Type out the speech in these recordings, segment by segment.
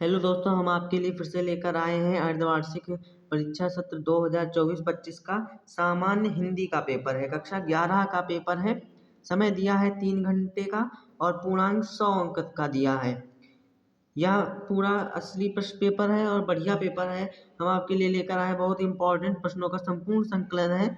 Hello दोस्तों, हम आपके लिए फिर से लेकर आए हैं अर्धवार्षिक परीक्षा सत्र 2024-25 का सामान्य हिंदी का पेपर है। कक्षा 11 का पेपर है। समय दिया है 3 घंटे का और पूर्णांक 100 अंक का दिया है। यह पूरा असली प्रश्न पेपर है और बढ़िया पेपर है। हम आपके लिए लेकर आए बहुत इंपॉर्टेंट प्रश्नों का संपूर्ण संकलन है।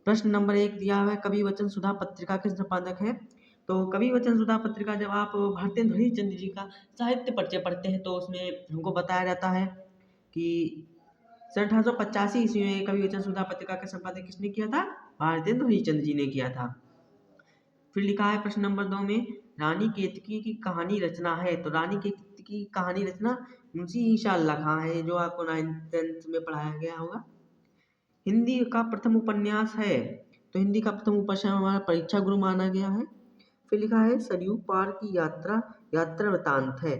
प्रश्न नंबर 1 दिया हुआ है, कवि वचन सुधा पत्रिका के संपादक हैं। तो कवि वचन सुधा पत्रिका, जब आप भारतेंदु हरिश्चंद्र जी का साहित्य परिचय पढ़ते हैं तो उसमें हमको बताया जाता है कि सन 1885 ईस्वी में कवि वचन सुधा पत्रिका का संपादन किसने किया था? भारतेंदु हरिश्चंद्र जी ने किया था। फिर लिखा है प्रश्न नंबर 2 में, रानी केतकी की कहानी रचना है। तो रानी केतकी की कहानी रचना मुंशी ईशा अल्लाह खां है, जो आपको 9th 10th में पढ़ाया गया होगा। हिंदी का प्रथम उपन्यास है, तो हिंदी का प्रथम उपन्यास हमारा परीक्षा गुरु माना गया है। फिर लिखा है सरयू पार की यात्रा यात्रा वृतांत है।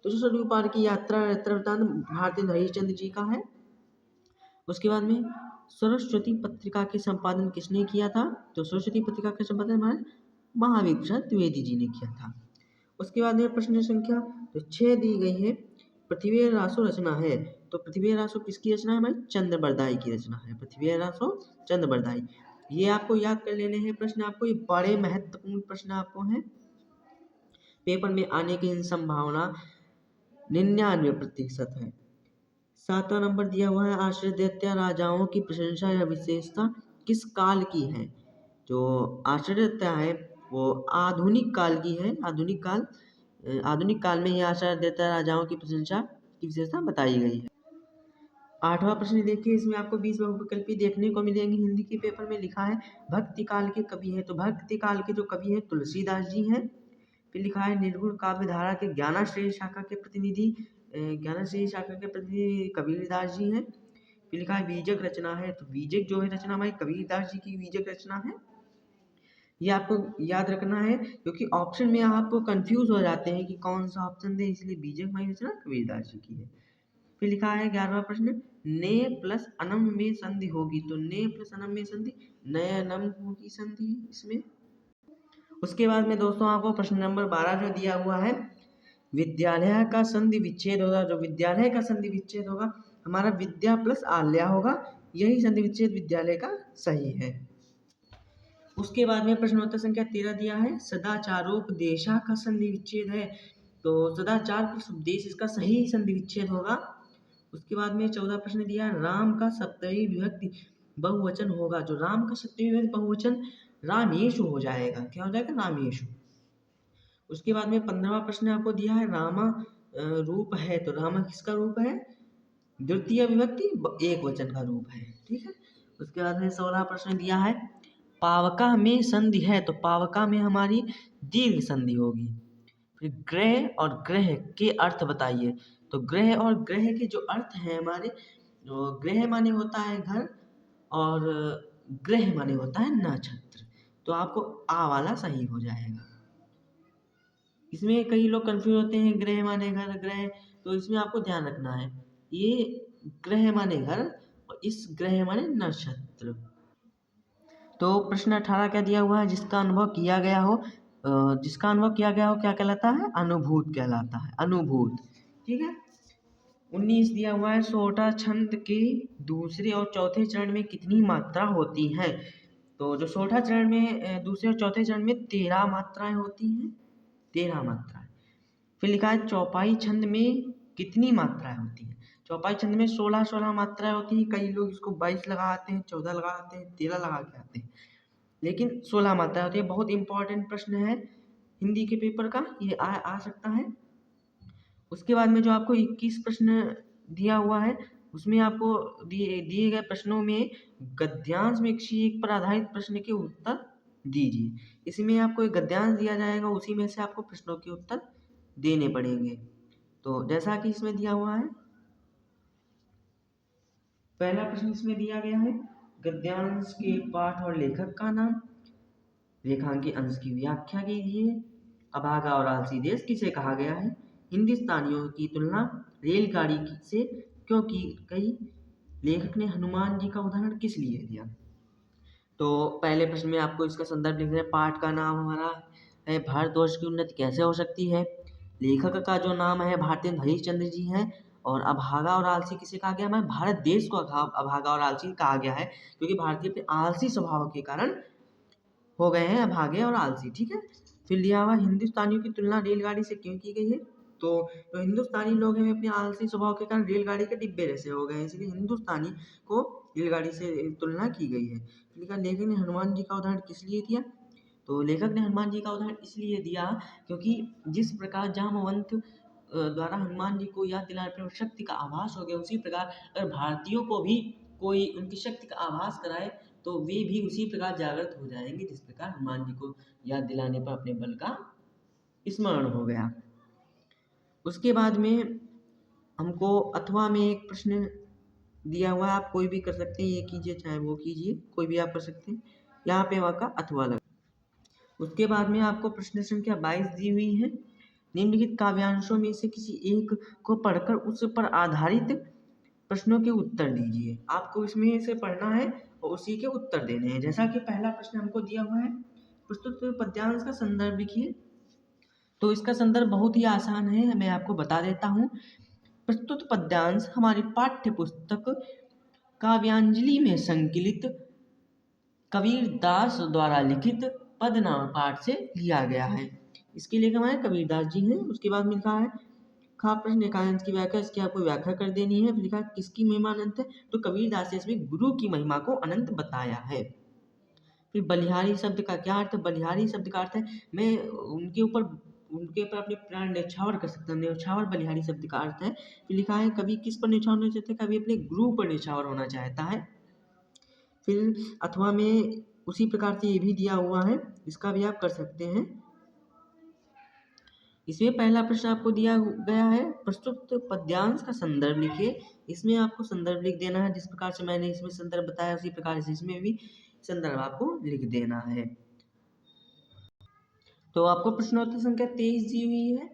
तो जो सरयू पार की यात्रा वृतांत भारतेंदु हरिश्चंद्र जी का है। उसके बाद में सरस्वती पत्रिका के संपादन किसने किया था? तो सरस्वती पत्रिका का संपादन हमारे महावीर प्रसाद द्विवेदी जी ने किया था। उसके बाद में प्रश्न संख्या तो 6 दी गई है, पृथ्वी रासो रचना है। तो पृथ्वी रासो किसकी रचना है? हमारी चंद्र बरदाई की रचना है। पृथ्वी रासो चंद्र बरदाई, ये आपको याद कर लेने हैं प्रश्न। आपको ये बड़े महत्वपूर्ण प्रश्न आपको हैं, पेपर में आने की संभावना 99% है। 7वां नंबर दिया हुआ है, आश्रयदाता राजाओं की प्रशंसा या विशेषता किस काल की है? जो आश्रयदाता है वो आधुनिक काल की है। आधुनिक काल में ही आश्रयदाता राजाओं की प्रशंसा की विशेषता बताई गई है। 8वां प्रश्न देखिए, इसमें आपको 20 बहुविकल्पी देखने को मिलेंगे। हिंदी के पेपर में लिखा है भक्ति काल के कवि है। तो भक्ति काल के जो कवि है तुलसीदास जी हैं। फिर लिखा है निर्गुण काव्य धारा के ज्ञानाश्रय शाखा के प्रतिनिधि कबीरदास जी हैं। फिर लिखा है बीजक रचना है। तो बीजक जो है रचना हमारी कबीरदास जी की बीजक रचना है। ये आपको याद रखना है, क्योंकि ऑप्शन में आप कंफ्यूज हो जाते हैं कि कौन सा ऑप्शन दे, इसलिए बीजक हमारी रचना कबीरदास जी की है। फिर लिखा है 11वां प्रश्न, ने प्लस अनम में संधि होगी। तो ने प्लस अनम में संधि नए अनम होगी संधि इसमें। उसके बाद में दोस्तों आपको प्रश्न नंबर 12 जो दिया हुआ है, विद्यालय का संधि विच्छेद होगा। जो विद्यालय का संधि विच्छेद होगा हमारा विद्या प्लस आल्या होगा, यही संधि विच्छेद विद्यालय का सही है। उसके बाद में प्रश्नोत्तर संख्या 13 दिया है, सदाचारोपदेशा का संधि विच्छेद है। तो सदाचार प्लस उपदेश इसका सही संधि विच्छेद होगा। उसके बाद में 14 प्रश्न दिया है, राम का सप्तमी विभक्ति बहुवचन होगा। जो राम का सप्तमी विभक्ति बहुवचन रामेशु हो जाएगा। क्या हो जाएगा? रामेशु। उसके बाद में 15वां प्रश्न आपको दिया है, रामा रूप है। तो रामा किसका रूप है? द्वितीय विभक्ति एक वचन का रूप है। ठीक है। उसके बाद में 16वां प्रश्न दिया है, पावका में संधि है। तो पावका में हमारी दीर्घ संधि होगी। फिर ग्रह और ग्रह के अर्थ बताइए। तो ग्रह और ग्रह के जो अर्थ हैं हमारे, ग्रह माने होता है घर और ग्रह माने होता है नक्षत्र। तो आपको आ वाला सही हो जाएगा। इसमें कई लोग कंफ्यूज होते हैं, ग्रह माने घर ग्रह, तो इसमें आपको ध्यान रखना है, ये ग्रह माने घर और इस ग्रह माने नक्षत्र। तो प्रश्न 18 क्या दिया हुआ है, जिसका अनुभव किया गया हो क्या कहलाता है? अनुभूत कहलाता है, अनुभूत। ठीक है। 19 दिया हुआ है, सोटा छंद के दूसरे और चौथे चरण में कितनी मात्रा होती है? तो जो सोटा चरण में दूसरे और चौथे चरण में 13 मात्राएं होती हैं, 13 मात्राएं। फिर लिखा है चौपाई छंद में कितनी मात्राएं होती हैं? चौपाई छंद में 16 मात्राएं होती हैं। कई लोग इसको 22 लगाते हैं, 14 लगाते हैं, 13 लगा के आते हैं, लेकिन 16 मात्राएं होती है। बहुत इंपॉर्टेंट प्रश्न है हिंदी के पेपर का, ये आ सकता है। उसके बाद में जो आपको 21 प्रश्न दिया हुआ है, उसमें आपको दिए गए प्रश्नों में गद्यांश में किसी एक पर आधारित प्रश्न के उत्तर दीजिए। इसमें आपको एक गद्यांश दिया जाएगा, उसी में से आपको प्रश्नों के उत्तर देने पड़ेंगे। तो जैसा कि इसमें दिया हुआ है, पहला प्रश्न इसमें दिया गया है, गद्यांश के पाठ और लेखक का नाम, रेखांकित अंश की व्याख्या कीजिए, अभागा और आलसी देश किसे कहा गया है, हिंदुस्तानियों की तुलना रेलगाड़ी से क्यों की गई, लेखक ने हनुमान जी का उदाहरण किस लिए दिया। तो पहले प्रश्न में आपको इसका संदर्भ लिखना है। पाठ का नाम हमारा है, भारतवर्ष की उन्नति कैसे हो सकती है। लेखक का जो नाम है भारतेंदु हरीशचंद्र जी हैं। और अभागा और आलसी किसे कहा गया है? भारत देश को अभागा और आलसी कहा गया है, क्योंकि भारतीय अपने आलसी स्वभाव के कारण हो गए हैं अभागे और आलसी। ठीक है। फिर लिया हुआ हिंदुस्तानियों की तुलना रेलगाड़ी से क्यों की गई है? तो जो हिंदुस्तानी लोग हैं वे अपने आलसी स्वभाव के कारण रेलगाड़ी के डिब्बे जैसे हो गए हैं, इसलिए हिंदुस्तानी को रेलगाड़ी से तुलना की गई है। फिर लेखक ने हनुमान जी का उदाहरण किस लिए दिया? तो लेखक ने हनुमान जी का उदाहरण इसलिए दिया क्योंकि जिस प्रकार जामवंत द्वारा हनुमान जी को याद दिलाने पर शक्ति का आभास हो गया, उसी प्रकार अगर भारतीयों को भी कोई उनकी शक्ति का आभास कराए तो वे भी उसी प्रकार जागृत हो जाएंगे, जिस प्रकार हनुमान जी को याद दिलाने पर अपने बल का स्मरण हो गया। उसके बाद में हमको अथवा में एक प्रश्न दिया हुआ है, आप कोई भी कर सकते हैं, ये कीजिए चाहे वो कीजिए, कोई भी आप कर सकते हैं। यहाँ पे वहाँ का अथवा लगा। उसके बाद में आपको प्रश्न संख्या 22 दी हुई है। निम्नलिखित काव्यांशों में से किसी एक को पढ़कर उस पर आधारित प्रश्नों के उत्तर दीजिए। आपको इसमें से पढ़ना है और उसी के उत्तर देने हैं। जैसा कि पहला प्रश्न हमको दिया हुआ है, प्रस्तुत पद्यांश का संदर्भ लिखिए। तो इसका संदर्भ बहुत ही आसान है, मैं आपको बता देता हूँ। प्रस्तुत पद्यांश हमारी पाठ्य पुस्तक काव्यांजलि में संकलित कबीरदास द्वारा लिखित पदनाम पाठ से लिया गया है। इसके लेखक हमारे कबीरदास जी हैं। उसके बाद में लिखा है खा प्रश्न एकांश की व्याख्या, इसकी आपको व्याख्या कर देनी है। फिर लिखा किसकी महिमा अनंत है? तो कबीरदास ने इसमें गुरु की महिमा को अनंत बताया है। फिर बलिहारी शब्द का क्या अर्थ? बलिहारी शब्द का अर्थ है मैं उनके ऊपर अपने प्राण न्यौछावर कर सकता हूँ। न्यौछावर बलिहारी शब्द का अर्थ है। फिर लिखा है कवि किस पर न्यौछावर होना चाहता है? कवि अपने गुरु पर न्यौछावर होना चाहता है। फिर अथवा में उसी प्रकार से ये भी दिया हुआ है, इसका भी आप कर सकते हैं। इसमें पहला प्रश्न आपको दिया गया है प्रस्तुत पद्यांश का संदर्भ लिखिए। इसमें आपको संदर्भ लिख देना है, जिस प्रकार से मैंने इसमें संदर्भ बताया उसी प्रकार से इसमें भी संदर्भ आपको लिख देना है। तो आपको प्रश्नोत्तर संख्या 23 दी हुई है।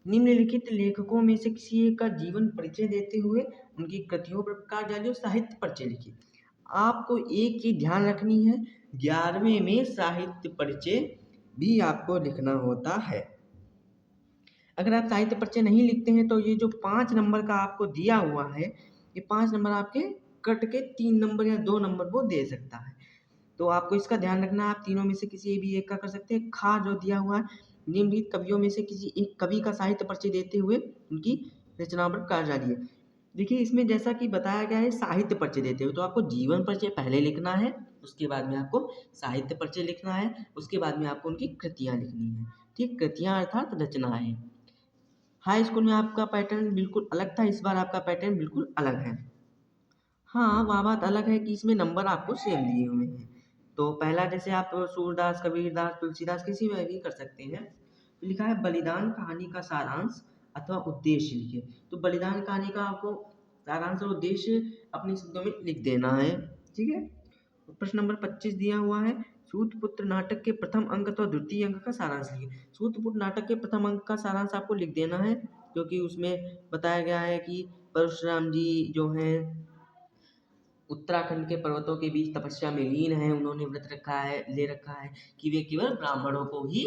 निम्नलिखित लेखकों में से किसी एक का जीवन परिचय देते हुए उनकी कृतियों पर प्रकाश डालिए और साहित्य परिचय लिखिए। आपको एक चीज ध्यान रखनी है, 11वें में साहित्य परिचय भी आपको लिखना होता है। अगर आप साहित्य परिचय नहीं लिखते हैं तो ये जो 5 नंबर का आपको दिया हुआ है, ये 5 नंबर आपके कट के 3 नंबर या 2 नंबर वो दे सकता है। तो आपको इसका ध्यान रखना है, आप तीनों में से किसी भी एक का कर सकते हैं। खा जो दिया हुआ है, निम्नलिखित कवियों में से किसी एक कवि का साहित्य परिचय देते हुए उनकी रचना पर प्रकाश डालिए। देखिए इसमें जैसा कि बताया गया है साहित्य परिचय देते हुए, तो आपको जीवन परिचय पहले लिखना है, उसके बाद में आपको साहित्य परिचय लिखना है, उसके बाद में आपको उनकी कृतियाँ लिखनी है। ठीक, कृतियाँ अर्थात रचनाएं। हाई स्कूल में आपका पैटर्न बिल्कुल अलग था, इस बार आपका पैटर्न बिल्कुल अलग है। हाँ, वहाँ बात अलग है कि इसमें नंबर आपको सेम दिए हुए हैं। तो पहला जैसे आप सूरदास, कबीरदास, तुलसीदास किसी में भी कर सकते हैं। तो लिखा है बलिदान कहानी का सारांश अथवा उद्देश्य लिखिए। तो बलिदान कहानी का आपको सारांश और उद्देश्य अपने शब्दों में लिख देना है। ठीक है। प्रश्न नंबर 25 दिया हुआ है, सूतपुत्र नाटक के प्रथम अंक अथवा द्वितीय अंक का सारांश लिखिए। सूतपुत्र नाटक के प्रथम अंक का सारांश आपको लिख देना है, क्योंकि उसमें बताया गया है कि परशुराम जी जो हैं उत्तराखंड के पर्वतों के बीच तपस्या में लीन है। उन्होंने व्रत ले रखा है कि वे केवल ब्राह्मणों को ही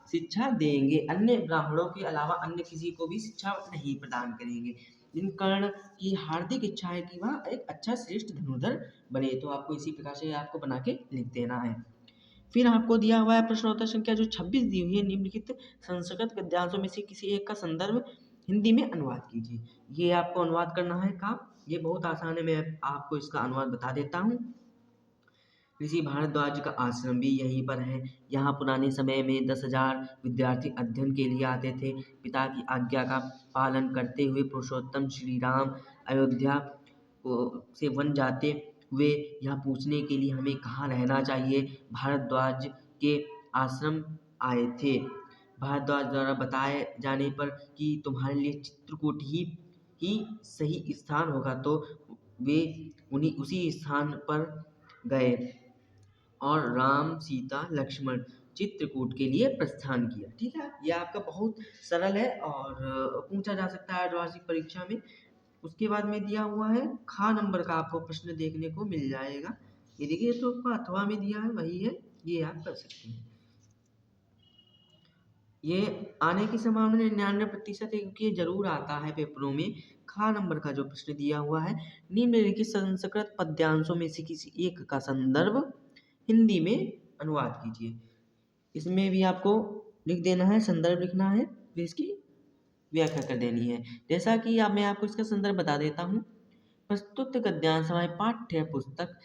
शिक्षा देंगे, अन्य ब्राह्मणों के अलावा अन्य किसी को भी शिक्षा नहीं प्रदान करेंगे। जिन कर्ण की हार्दिक इच्छा है कि वह एक अच्छा श्रेष्ठ धनुर्धर बने। तो आपको इसी प्रकार से आपको बना के लिख देना है। फिर आपको दिया हुआ है प्रश्नोत्तर संख्या जो 26 दी हुई है, निम्नलिखित संस्कृत गद्यांशों में से किसी एक का संदर्भ हिंदी में अनुवाद कीजिए। ये आपको अनुवाद करना है काम, ये बहुत आसान है, मैं आपको इसका अनुवाद बता देता हूँ। ऋषि भारद्वाज का आश्रम भी यहीं पर है। यहाँ पुराने समय में 10,000 विद्यार्थी अध्ययन के लिए आते थे। पिता की आज्ञा का पालन करते हुए पुरुषोत्तम श्री राम अयोध्या से वन जाते हुए यहाँ पूछने के लिए हमें कहाँ रहना चाहिए, भारद्वाज के आश्रम आए थे। भारद्वाज द्वारा बताए जाने पर कि तुम्हारे लिए चित्रकूट ही सही स्थान होगा, तो वे उसी स्थान पर गए और राम, सीता, लक्ष्मण चित्रकूट के लिए प्रस्थान किया। ठीक है, यह आपका बहुत सरल है और पूछा जा सकता है अर्धवार्षिक परीक्षा में। उसके बाद में दिया हुआ है खा नंबर का आपको प्रश्न देखने को मिल जाएगा। ये देखिए तो अथवा में दिया है वही है, ये आप कर सकते हैं। ये आने की संभावना 99% है, क्योंकि ये ज़रूर आता है पेपरों में। ख नंबर का जो प्रश्न दिया हुआ है, निम्नलिखित संस्कृत पद्यांशों में से किसी एक का संदर्भ हिंदी में अनुवाद कीजिए। इसमें भी आपको लिख देना है, संदर्भ लिखना है, फिर इसकी व्याख्या कर देनी है। जैसा कि अब मैं आपको इसका संदर्भ बता देता हूँ। प्रस्तुत गद्यांश हमारी पाठ्य पुस्तक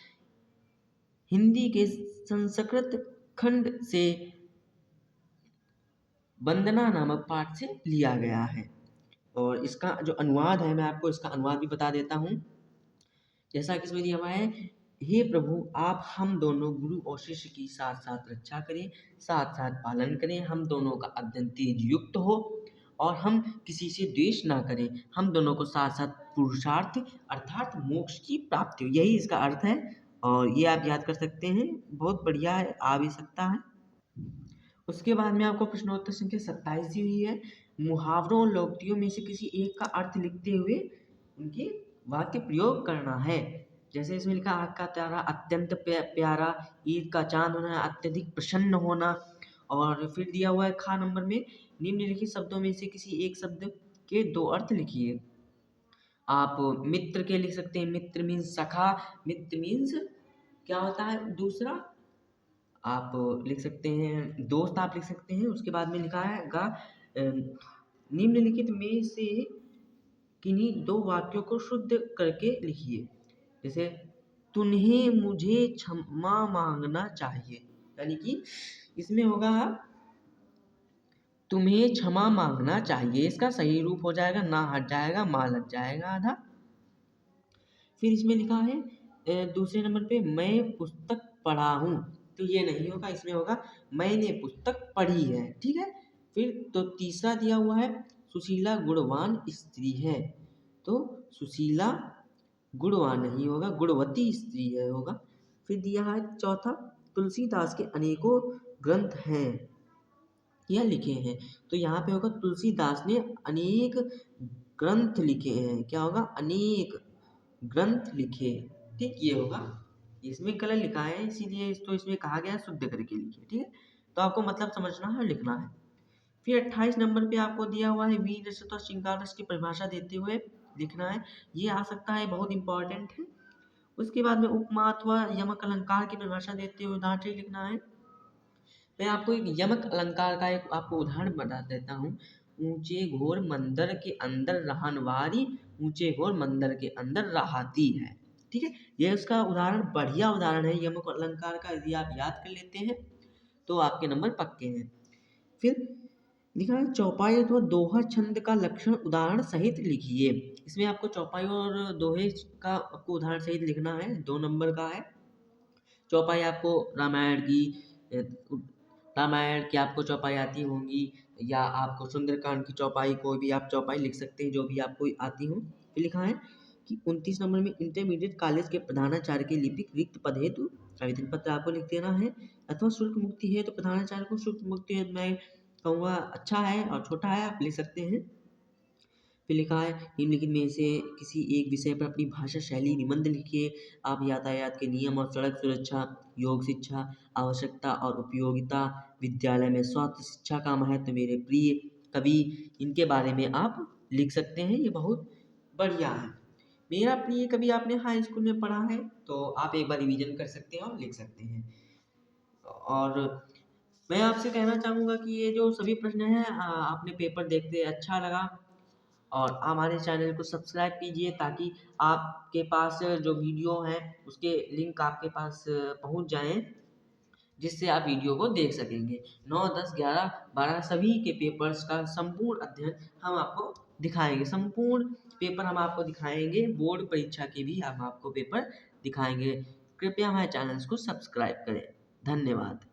हिंदी के संस्कृत खंड से वंदना नामक पाठ से लिया गया है। और इसका जो अनुवाद है, मैं आपको इसका अनुवाद भी बता देता हूँ। जैसा कि इसमें दिया हुआ है, हे प्रभु, आप हम दोनों गुरु और शिष्य की साथ साथ रक्षा करें, साथ साथ पालन करें, हम दोनों का अध्ययन तेज युक्त हो और हम किसी से द्वेष ना करें, हम दोनों को साथ साथ पुरुषार्थ अर्थात मोक्ष की प्राप्ति हो। यही इसका अर्थ है और ये आप याद कर सकते हैं। बहुत बढ़िया है, आ भी सकता है। उसके बाद में आपको प्रश्नोत्तर संख्या 27 दी हुई है। मुहावरों और लोकोक्तियों में से किसी एक का अर्थ लिखते हुए उनके वाक्य प्रयोग करना है। जैसे इसमें लिखा, आग का तारा अत्यंत प्यारा, ईद का चांद होना, अत्यधिक प्रसन्न होना। और फिर दिया हुआ है खा नंबर में, निम्नलिखित शब्दों में से किसी एक शब्द के दो अर्थ लिखिए। आप मित्र के लिख सकते हैं, मित्र मीन्स सखा, मित्र मीन्स क्या होता है दूसरा, आप लिख सकते हैं दोस्त, आप लिख सकते हैं। उसके बाद में लिखा है गा, निम्नलिखित में से किन्हीं दो वाक्यों को शुद्ध करके लिखिए। जैसे, तुम्हें मुझे क्षमा मांगना चाहिए, यानी कि इसमें होगा तुम्हें क्षमा मांगना चाहिए। इसका सही रूप हो जाएगा, ना हट जाएगा, माँ लग जाएगा आधा। फिर इसमें लिखा है दूसरे नंबर पे, मैं पुस्तक पढ़ा हूँ, तो ये नहीं होगा, इसमें होगा मैंने पुस्तक पढ़ी है। ठीक है। फिर तो तीसरा दिया हुआ है, सुशीला गुणवान स्त्री है, तो सुशीला गुणवान नहीं होगा, गुणवती स्त्री है होगा। फिर दिया है चौथा, तुलसीदास के अनेकों ग्रंथ हैं या लिखे हैं, तो यहाँ पे होगा तुलसीदास ने अनेक ग्रंथ लिखे हैं। क्या होगा, अनेक ग्रंथ लिखे। ठीक, ये होगा। इसमें कलर लिखा है इसीलिए तो इसमें कहा गया शुद्ध करके लिखिए। ठीक है, तो आपको मतलब समझना है, लिखना है। फिर 28 नंबर पे आपको दिया हुआ है, वीर रस और श्रृंगार रस की परिभाषा देते हुए लिखना है। ये आ सकता है, बहुत इंपॉर्टेंट है। उसके बाद में उपमा अथवा यमक अलंकार की परिभाषा देते हुए उदाहरण लिखना है। मैं आपको एक यमक अलंकार का एक आपको उदाहरण बता देता हूँ। ऊंचे घोर मंदिर के अंदर रहनवारी, ऊंचे घोर मंदिर के अंदर रहाती है। ठीक है, ये उसका उदाहरण, बढ़िया उदाहरण है यमक अलंकार का। यदि आप याद कर लेते हैं तो आपके नंबर पक्के हैं। फिर लिखा है, चौपाई अथवा दोहा छंद का लक्षण उदाहरण सहित लिखिए। इसमें आपको चौपाई और दोहे का आपको उदाहरण सहित लिखना है, 2 नंबर का है। चौपाई आपको रामायण की, रामायण की आपको चौपाई आती होंगी, या आपको सुंदरकांड की चौपाई, कोई भी आप चौपाई लिख सकते हैं जो भी आपको आती हो। फिर लिखा है कि 29 नंबर में, इंटरमीडिएट कॉलेज के प्रधानाचार्य के लिपिक रिक्त पद हेतु आवेदन पत्र आपको लिख देना है। अथवा शुल्क मुक्ति है तो प्रधानाचार्य को शुल्क मुक्ति है, मैं कहूँगा अच्छा है और छोटा है, आप लिख सकते हैं। फिर लिखा है, निम्नलिखित में से किसी एक विषय पर अपनी भाषा शैली निबंध लिखिए। आप यातायात के नियम और सड़क सुरक्षा, योग शिक्षा, आवश्यकता और उपयोगिता, विद्यालय में स्वास्थ्य शिक्षा का महत्व, मेरे प्रिय कवि, इनके बारे में आप लिख सकते हैं। ये बहुत बढ़िया है। मेरा प्रिय कवि आपने हाई स्कूल में पढ़ा है, तो आप एक बार रिवीजन कर सकते हैं और लिख सकते हैं। और मैं आपसे कहना चाहूँगा कि ये जो सभी प्रश्न हैं, आपने पेपर देखते अच्छा लगा, और हमारे चैनल को सब्सक्राइब कीजिए ताकि आपके पास जो वीडियो है उसके लिंक आपके पास पहुंच जाएं, जिससे आप वीडियो को देख सकेंगे। 9, 10, 11, 12 सभी के पेपर्स का संपूर्ण अध्ययन हम आपको दिखाएंगे, संपूर्ण पेपर हम आपको दिखाएंगे, बोर्ड परीक्षा के भी हम आपको पेपर दिखाएंगे। कृपया हमारे चैनल को सब्सक्राइब करें। धन्यवाद।